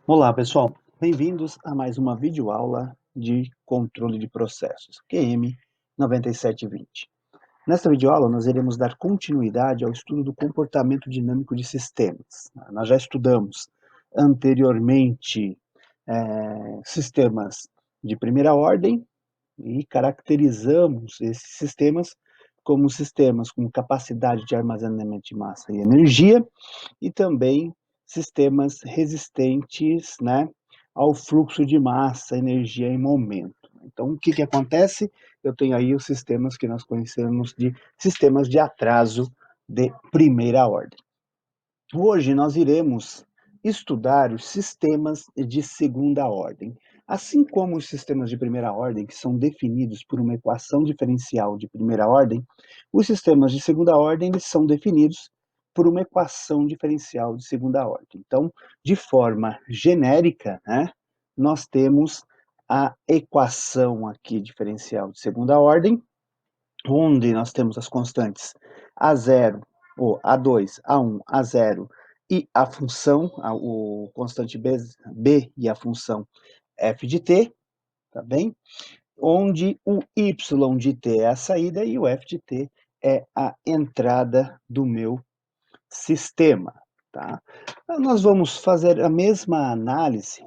Olá, pessoal. Bem-vindos a mais uma videoaula de controle de processos, QM 9720. Nesta videoaula, nós iremos dar continuidade ao estudo do comportamento dinâmico de sistemas. Nós já estudamos anteriormente sistemas de primeira ordem e caracterizamos esses sistemas como sistemas com capacidade de armazenamento de massa e energia, e também sistemas resistentes, né, ao fluxo de massa, energia e momento. Então, o que que acontece? Eu tenho aí os sistemas que nós conhecemos de sistemas de atraso de primeira ordem. Hoje nós iremos estudar os sistemas de segunda ordem. Assim como os sistemas de primeira ordem, que são definidos por uma equação diferencial de primeira ordem, os sistemas de segunda ordem eles são definidos por uma equação diferencial de segunda ordem. Então, de forma genérica, né, nós temos a equação aqui diferencial de segunda ordem, onde nós temos as constantes A0, ou A2, A1, A0 e a função, o constante B e a função f de t, tá bem? Onde o y de t é a saída e o f de t é a entrada do meu sistema, tá? Nós vamos fazer a mesma análise,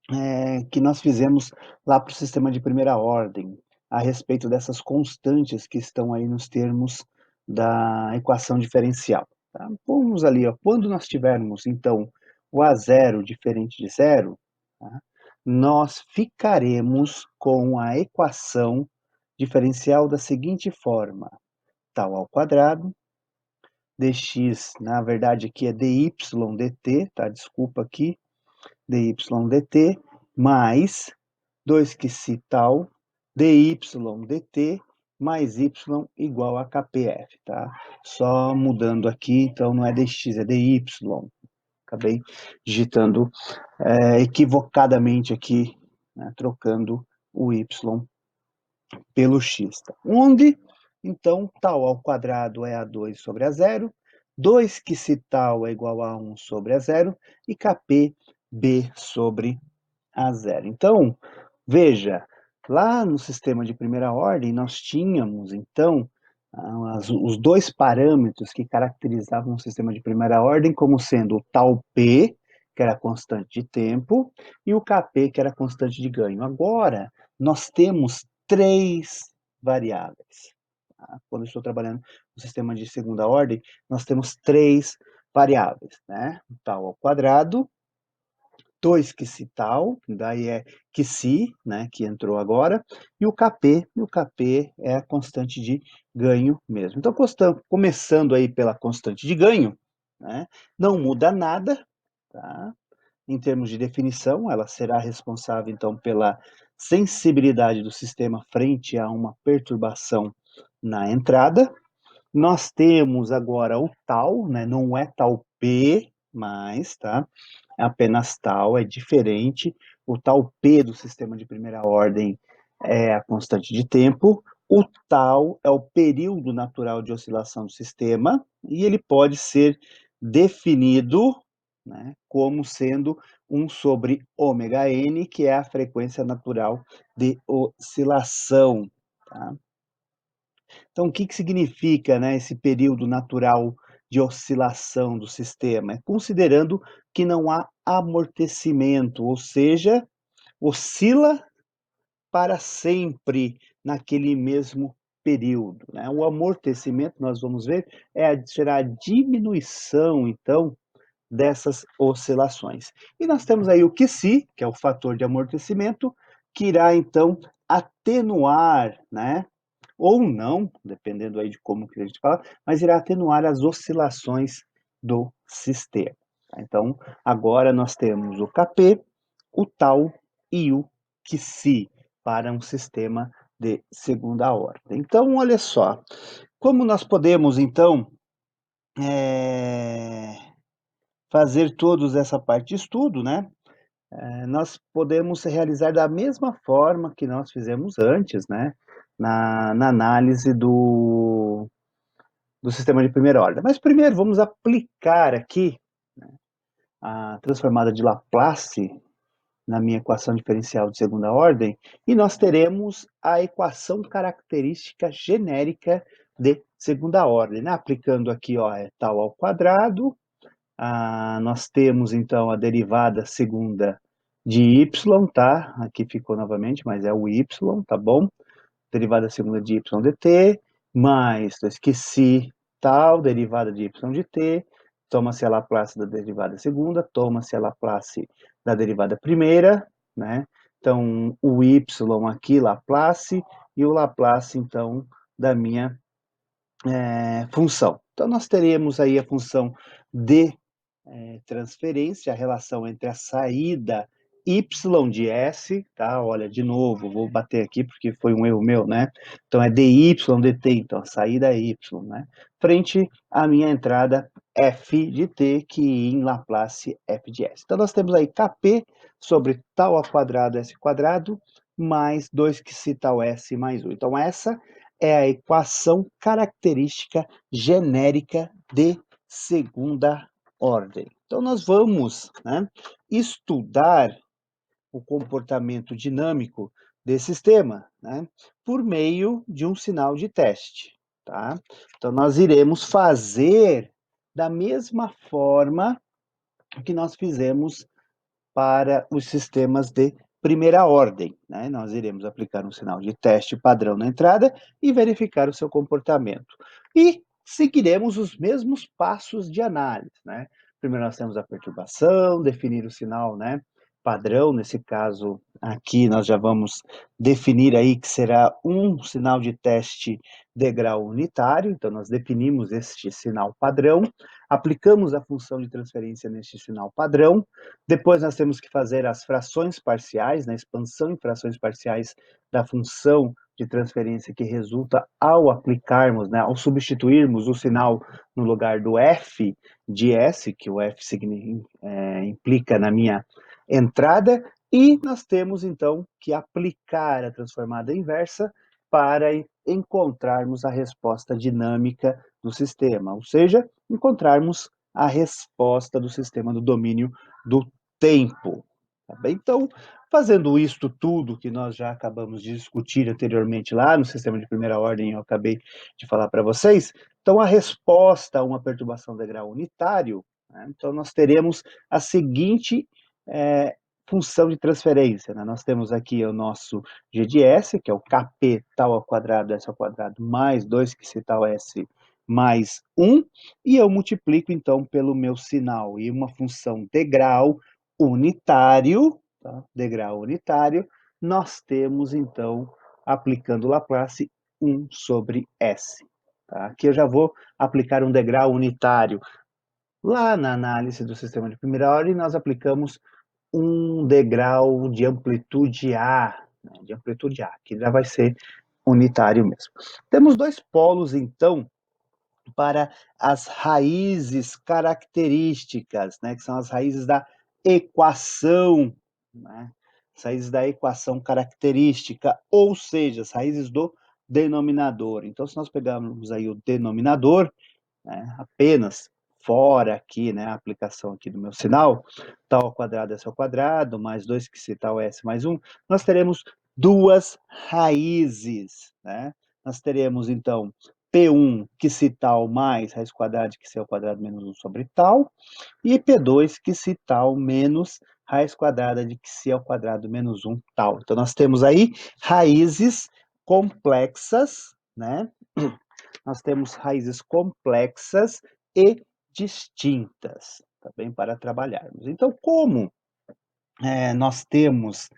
né, que nós fizemos lá para o sistema de primeira ordem, a respeito dessas constantes que estão aí nos termos da equação diferencial. Tá? Vamos ali, ó, quando nós tivermos, então, o A0 diferente de zero, tá? Nós ficaremos com a equação diferencial da seguinte forma: tal ao quadrado, dx, na verdade aqui é dy dt, tá? Desculpa aqui, dy dt, mais 2 que se tal, dy dt, mais y igual a kpf, tá? Só mudando aqui, então não é dx, é dy. Acabei digitando equivocadamente aqui, né, trocando o y pelo x. Tá? Onde, então, tal ao quadrado é A2 sobre A0, 2 que se tal é igual a 1 sobre A0, e kp b sobre A0. Então, veja, lá no sistema de primeira ordem, nós tínhamos, então, os dois parâmetros que caracterizavam o sistema de primeira ordem como sendo o tal P, que era a constante de tempo, e o Kp, que era a constante de ganho. Agora, nós temos três variáveis. Tá? Quando eu estou trabalhando no sistema de segunda ordem, nós temos três variáveis, né? O tal ao quadrado, 2 que se tal, daí é que se, né, que entrou agora, e o Kp é a constante de ganho mesmo. Então, começando aí pela constante de ganho, né, não muda nada, tá? Em termos de definição, ela será responsável, então, pela sensibilidade do sistema frente a uma perturbação na entrada. Nós temos agora o tal, né, não é tal P mais, tá? É apenas tal, é diferente. O tal P do sistema de primeira ordem é a constante de tempo. O tal é o período natural de oscilação do sistema e ele pode ser definido, né, como sendo 1 sobre ômega n, que é a frequência natural de oscilação. Tá? Então, o que que significa, né, esse período natural de oscilação do sistema? É considerando que não há amortecimento, ou seja, oscila para sempre naquele mesmo período, né? O amortecimento, nós vamos ver, será a diminuição, então, dessas oscilações. E nós temos aí o QC, que é o fator de amortecimento, que irá, então, atenuar, né, ou não, dependendo aí de como que a gente fala, mas irá atenuar as oscilações do sistema. Tá? Então, agora nós temos o Kp, o tal e o Qc para um sistema de segunda ordem. Então, olha só, como nós podemos, então, fazer todos essa parte de estudo, né? Nós podemos realizar da mesma forma que nós fizemos antes, né? Na análise do sistema de primeira ordem. Mas primeiro vamos aplicar aqui, né, a transformada de Laplace na minha equação diferencial de segunda ordem, e nós teremos a equação característica genérica de segunda ordem, né? Aplicando aqui, ó, é tal ao quadrado, nós temos, então, a derivada segunda de y, tá? Aqui ficou novamente, mas é o y, tá bom? Derivada segunda de y dt, mais, eu esqueci, tal, derivada de y de t, toma-se a Laplace da derivada segunda, toma-se a Laplace da derivada primeira, né? Então, o y aqui, Laplace, e o Laplace, então, da minha função. Então, nós teremos aí a função de transferência, a relação entre a saída y de S, tá? Olha, de novo, vou bater aqui porque foi um erro meu, né? Então, é dy dt, então a saída é y, né? Frente à minha entrada f de t, que em Laplace f de S. Então, nós temos aí Kp sobre tal ao quadrado S quadrado, mais 2 que se tal S mais 1. Então, essa é a equação característica genérica de segunda ordem. Então, nós vamos, né, estudar o comportamento dinâmico desse sistema, né, por meio de um sinal de teste, tá? Então, nós iremos fazer da mesma forma que nós fizemos para os sistemas de primeira ordem, né? Nós iremos aplicar um sinal de teste padrão na entrada e verificar o seu comportamento. E seguiremos os mesmos passos de análise, né? Primeiro nós temos a perturbação, definir o sinal, né, padrão, nesse caso aqui nós já vamos definir aí que será um sinal de teste de grau unitário, então nós definimos este sinal padrão, aplicamos a função de transferência neste sinal padrão, depois nós temos que fazer as frações parciais, né, expansão em frações parciais da função de transferência que resulta ao aplicarmos, né, ao substituirmos o sinal no lugar do f de S, que o f implica na minha entrada, e nós temos então que aplicar a transformada inversa para encontrarmos a resposta dinâmica do sistema, ou seja, encontrarmos a resposta do sistema do domínio do tempo. Tá bem? Então, fazendo isto tudo que nós já acabamos de discutir anteriormente lá no sistema de primeira ordem, eu acabei de falar para vocês, então a resposta a uma perturbação de grau unitário, né, então nós teremos a seguinte função de transferência, né? Nós temos aqui o nosso g de S, que é o Kp tal ao quadrado, S ao quadrado, mais 2 que se tal S mais 1, e eu multiplico, então, pelo meu sinal e uma função de grau unitário, tá? De grau unitário, nós temos, então, aplicando Laplace, 1 sobre S. Tá? Aqui eu já vou aplicar um degrau unitário. Lá na análise do sistema de primeira ordem, nós aplicamos um degrau de amplitude A, né? De amplitude A, que já vai ser unitário mesmo. Temos dois polos, então, para as raízes características, né, que são as raízes da equação, né, as raízes da equação característica, ou seja, as raízes do denominador. Então, se nós pegarmos aí o denominador, né, apenas fora aqui, né, a aplicação aqui do meu sinal, tal ao quadrado S ao quadrado, mais 2 que se tal S mais 1, nós teremos duas raízes, né? Nós teremos, então, P1 que se tal mais raiz quadrada de que se ao quadrado menos 1 sobre tal, e P2 que se tal menos raiz quadrada de que se ao quadrado menos 1 tal. Então, nós temos aí raízes complexas, né? Nós temos raízes complexas e distintas, tá bem? Para trabalharmos. Então, como nós temos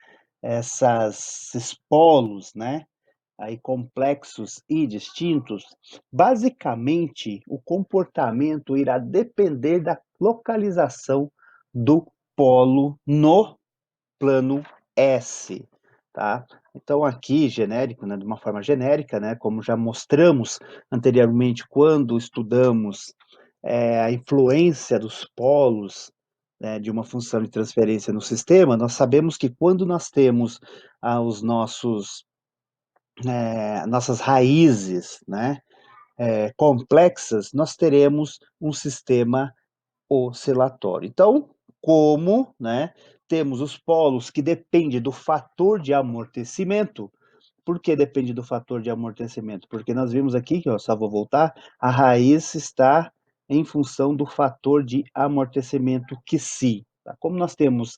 esses polos, né? Aí complexos e distintos, basicamente o comportamento irá depender da localização do polo no plano S, tá? Então aqui genérico, né, de uma forma genérica, né, como já mostramos anteriormente quando estudamos a influência dos polos, né, de uma função de transferência no sistema, nós sabemos que quando nós temos os nossos nossas raízes, né, complexas, nós teremos um sistema oscilatório. Então, como, né, temos os polos que dependem do fator de amortecimento. Por que depende do fator de amortecimento? Porque nós vimos aqui, que eu só vou voltar, a raiz está em função do fator de amortecimento que se. Tá? Como nós temos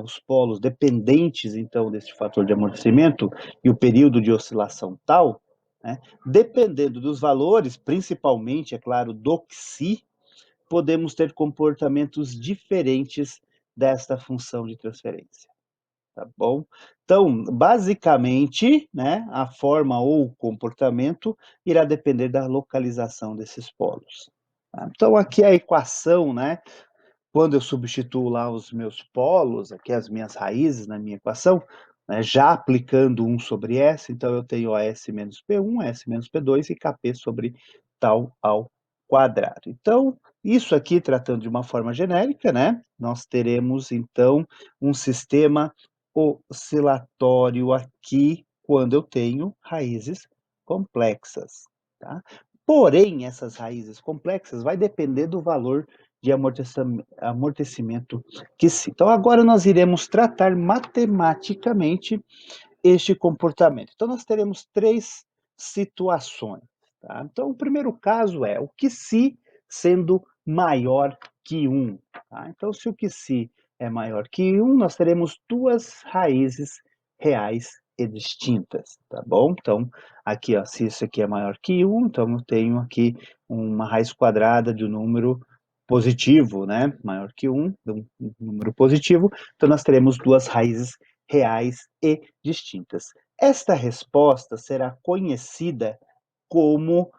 os polos dependentes, então, desse fator de amortecimento e o período de oscilação tal, né, dependendo dos valores, principalmente, é claro, do psi, podemos ter comportamentos diferentes desta função de transferência. Tá bom? Então, basicamente, né, a forma ou o comportamento irá depender da localização desses polos. Tá? Então, aqui a equação, né, quando eu substituo lá os meus polos, aqui as minhas raízes na minha equação, né, já aplicando 1 sobre S, então eu tenho S menos P1, S menos P2 e Kp sobre tal ao quadrado. Então, isso aqui, tratando de uma forma genérica, né, nós teremos, então, um sistema oscilatório aqui, quando eu tenho raízes complexas, tá? Porém, essas raízes complexas vai depender do valor de amortecimento que se. Então, agora nós iremos tratar matematicamente este comportamento. Então, nós teremos três situações. Tá? Então, o primeiro caso é o que se sendo maior que 1. Tá? Então, se o que se é maior que 1, nós teremos duas raízes reais e distintas, tá bom? Então, aqui, ó, se isso aqui é maior que 1, então eu tenho aqui uma raiz quadrada de um número positivo, né? Maior que 1, um número positivo, então nós teremos duas raízes reais e distintas. Esta resposta será conhecida como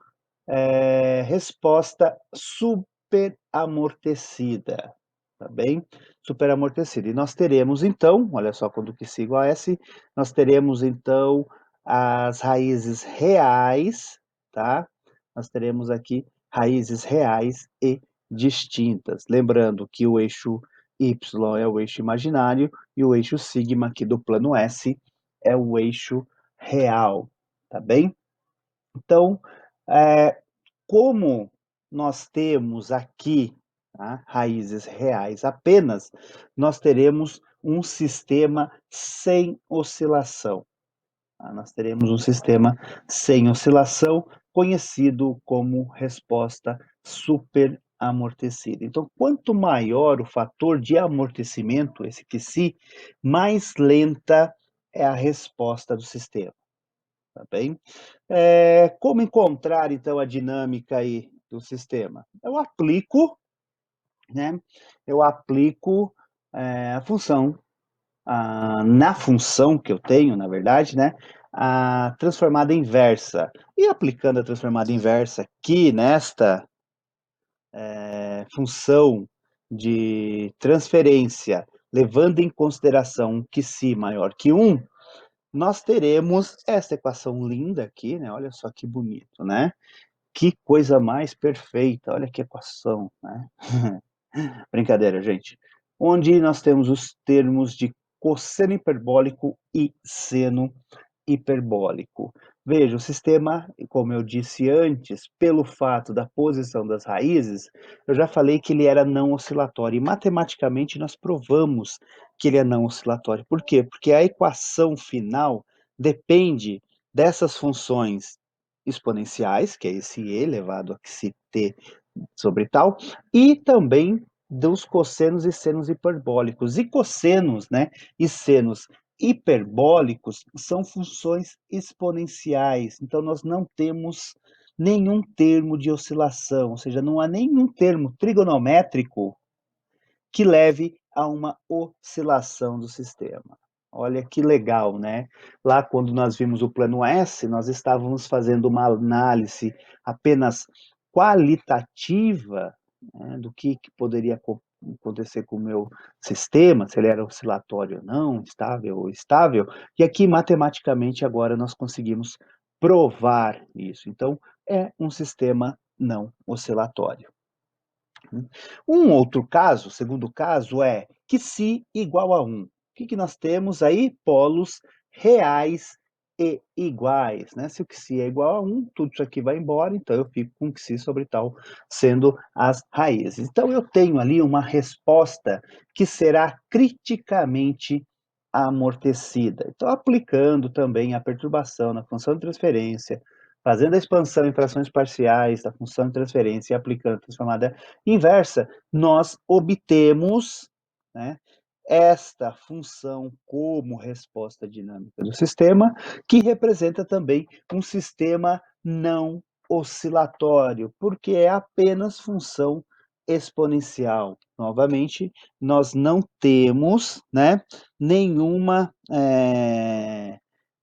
resposta superamortecida, tá bem? Superamortecida. E nós teremos, então, olha só, quando que se igual a S, nós teremos, então, as raízes reais, tá? Nós teremos aqui raízes reais e distintas. Lembrando que o eixo Y é o eixo imaginário e o eixo sigma aqui do plano S é o eixo real, tá bem? Então, como nós temos aqui, tá, raízes reais apenas, nós teremos um sistema sem oscilação. Tá? Nós teremos um sistema sem oscilação, conhecido como resposta superamortecida. Então, quanto maior o fator de amortecimento, esse que se, mais lenta é a resposta do sistema. Tá bem? Como encontrar, então, a dinâmica aí do sistema? Eu aplico, né? Eu aplico a função, na função que eu tenho, na verdade, né? A transformada inversa. E aplicando a transformada inversa aqui nesta função de transferência, levando em consideração que si maior que 1, nós teremos essa equação linda aqui, né? Olha só que bonito, né? Que coisa mais perfeita, olha que equação, né? Brincadeira, gente. Onde nós temos os termos de cosseno hiperbólico e seno hiperbólico. Veja, o sistema, como eu disse antes, pelo fato da posição das raízes, eu já falei que ele era não oscilatório. E matematicamente nós provamos que ele é não oscilatório. Por quê? Porque a equação final depende dessas funções exponenciais, que é esse e elevado a se t sobre tal, e também dos cossenos e senos hiperbólicos. E cossenos, né, e senos hiperbólicos são funções exponenciais, então nós não temos nenhum termo de oscilação, ou seja, não há nenhum termo trigonométrico que leve a uma oscilação do sistema. Olha que legal, né? Lá quando nós vimos o plano S, nós estávamos fazendo uma análise apenas qualitativa, né, do que poderia acontecer com o meu sistema, se ele era oscilatório ou não, estável ou estável, e aqui matematicamente agora nós conseguimos provar isso. Então, é um sistema não oscilatório. Um outro caso, segundo caso, é que se igual a 1. O que nós temos aí? Polos reais e iguais, né? Se o Xi é igual a 1, tudo isso aqui vai embora, então eu fico com Xi sobre tal sendo as raízes. Então eu tenho ali uma resposta que será criticamente amortecida. Então, aplicando também a perturbação na função de transferência, fazendo a expansão em frações parciais da função de transferência e aplicando a transformada inversa, nós obtemos, né, esta função como resposta dinâmica do sistema, que representa também um sistema não oscilatório, porque é apenas função exponencial. Novamente, nós não temos, né, nenhuma,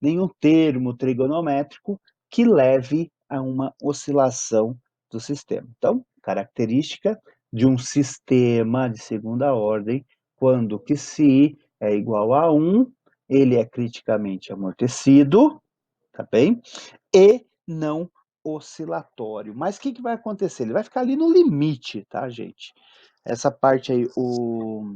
nenhum termo trigonométrico que leve a uma oscilação do sistema. Então, característica de um sistema de segunda ordem, quando que se é igual a 1, ele é criticamente amortecido, tá bem? E não oscilatório. Mas o que vai acontecer? Ele vai ficar ali no limite, tá, gente? Essa parte aí, o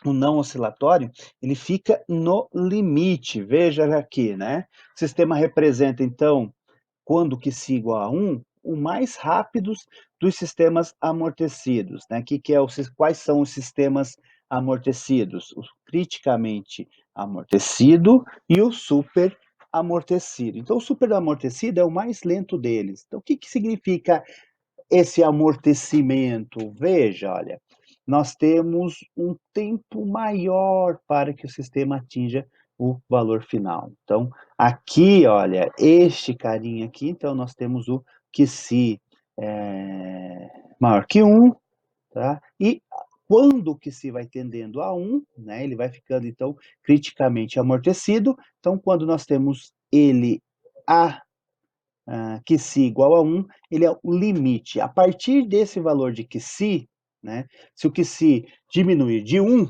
não oscilatório, ele fica no limite. Veja aqui, né? O sistema representa, então, quando que se igual a 1, o mais rápidos dos sistemas amortecidos, né? Que é quais são os sistemas amortecidos? O criticamente amortecido e o super amortecido. Então, o super amortecido é o mais lento deles. Então, o que significa esse amortecimento? Veja, olha, nós temos um tempo maior para que o sistema atinja o valor final. Então, aqui, olha, este carinha aqui, então nós temos o que se maior que 1, tá? E quando que se vai tendendo a 1, né, ele vai ficando, então, criticamente amortecido. Então, quando nós temos ele a que se igual a 1, ele é o limite. A partir desse valor de que se, né, se o que se diminuir de 1,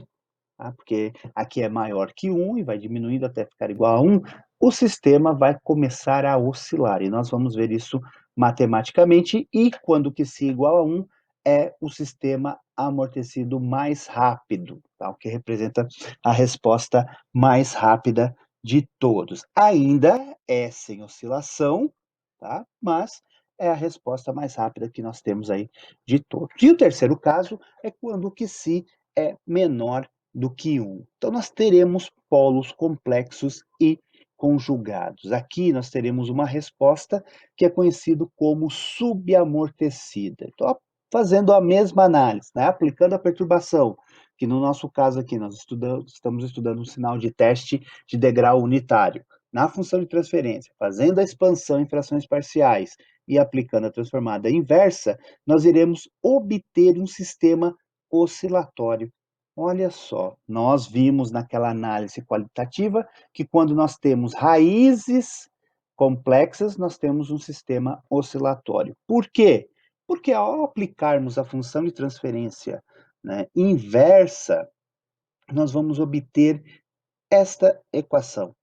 tá, porque aqui é maior que 1 e vai diminuindo até ficar igual a 1, o sistema vai começar a oscilar. E nós vamos ver isso matematicamente. E quando que se igual a 1, é o sistema amortecido mais rápido, tá, o que representa a resposta mais rápida de todos. Ainda é sem oscilação, tá? Mas é a resposta mais rápida que nós temos aí de todos. E o terceiro caso é quando o que se é menor do que 1. Então, nós teremos polos complexos e conjugados. Aqui nós teremos uma resposta que é conhecido como subamortecida. Então, fazendo a mesma análise, né? Aplicando a perturbação, que no nosso caso aqui nós estamos estudando um sinal de teste de degrau unitário na função de transferência, fazendo a expansão em frações parciais e aplicando a transformada inversa, nós iremos obter um sistema oscilatório. Olha só, nós vimos naquela análise qualitativa que quando nós temos raízes complexas, nós temos um sistema oscilatório. Por quê? Porque ao aplicarmos a função de transferência, né, inversa, nós vamos obter esta equação.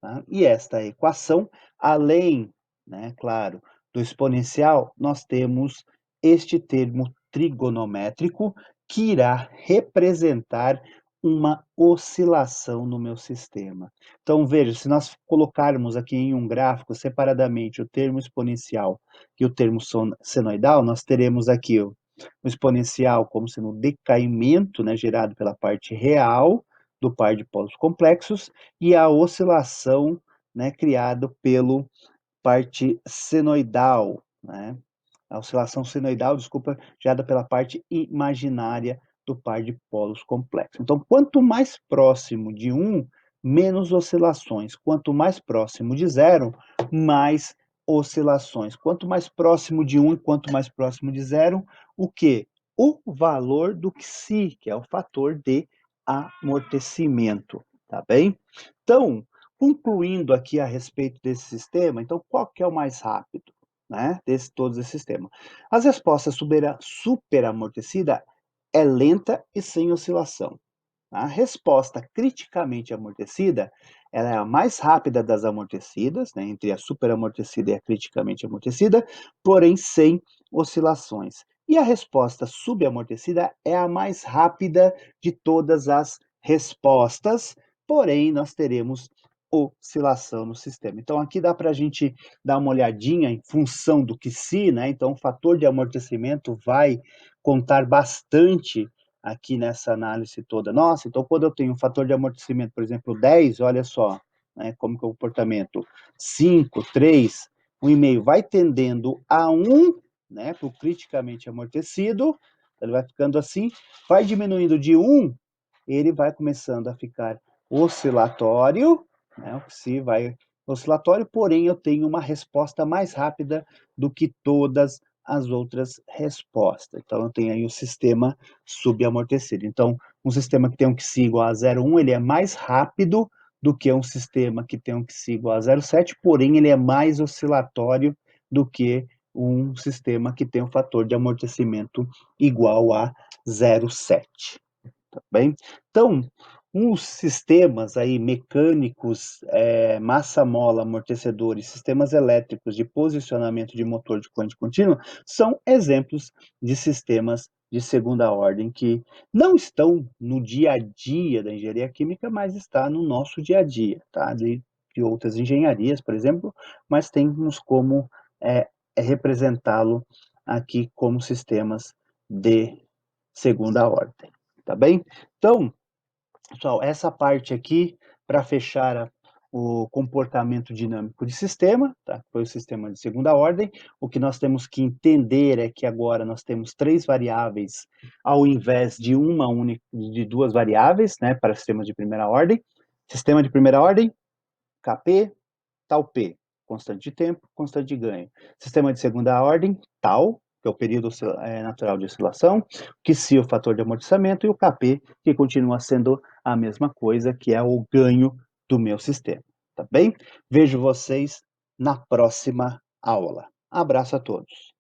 Tá? E esta equação, além, né, claro, do exponencial, nós temos este termo trigonométrico que irá representar uma oscilação no meu sistema. Então, veja, se nós colocarmos aqui em um gráfico separadamente o termo exponencial e o termo senoidal, nós teremos aqui o exponencial como sendo o decaimento, né, gerado pela parte real do par de polos complexos, e a oscilação, né, criada pelo parte senoidal, né? A oscilação senoidal, desculpa, gerada pela parte imaginária do par de polos complexos. Então, quanto mais próximo de 1, menos oscilações. Quanto mais próximo de 0, mais oscilações. Quanto mais próximo de 1 e quanto mais próximo de 0, o quê? O valor do Xi, que é o fator de amortecimento, tá bem? Então, concluindo aqui a respeito desse sistema, então qual que é o mais rápido, né, todos esses sistemas? As respostas superamortecida é lenta e sem oscilação. A resposta criticamente amortecida, ela é a mais rápida das amortecidas, né, entre a superamortecida e a criticamente amortecida, porém sem oscilações. E a resposta subamortecida é a mais rápida de todas as respostas, porém nós teremos oscilação no sistema. Então, aqui dá para a gente dar uma olhadinha em função do que se, né? Então, o fator de amortecimento vai contar bastante aqui nessa análise toda. Nossa, então quando eu tenho um fator de amortecimento, por exemplo, 10, olha só, né, como que é o comportamento, 5, 3, 1,5, vai tendendo a 1, né, para o criticamente amortecido, ele vai ficando assim, vai diminuindo de 1, ele vai começando a ficar oscilatório, né, o psi vai oscilatório, porém eu tenho uma resposta mais rápida do que todas as outras respostas. Então eu tenho aí o sistema subamortecido. Então, um sistema que tem um psi igual a 0,1, ele é mais rápido do que um sistema que tem um psi igual a 0,7, porém ele é mais oscilatório do que um sistema que tem um fator de amortecimento igual a 0,7. Tá bem? Então, uns sistemas aí mecânicos, massa-mola, amortecedores, sistemas elétricos de posicionamento de motor de corrente contínua são exemplos de sistemas de segunda ordem que não estão no dia a dia da engenharia química, mas está no nosso dia a dia, tá? De outras engenharias, por exemplo, mas temos como representá-lo aqui como sistemas de segunda ordem. Tá bem? Então, pessoal, essa parte aqui, para fechar o comportamento dinâmico de sistema, tá? Foi o sistema de segunda ordem. O que nós temos que entender é que agora nós temos 3 variáveis ao invés de uma única, de 2 variáveis, né, para sistemas de primeira ordem. Sistema de primeira ordem, Kp, tal P, constante de tempo, constante de ganho. Sistema de segunda ordem, tal, que é o período natural de oscilação, que se o fator de amortecimento, e o Kp, que continua sendo a mesma coisa, que é o ganho do meu sistema. Tá bem? Vejo vocês na próxima aula. Abraço a todos.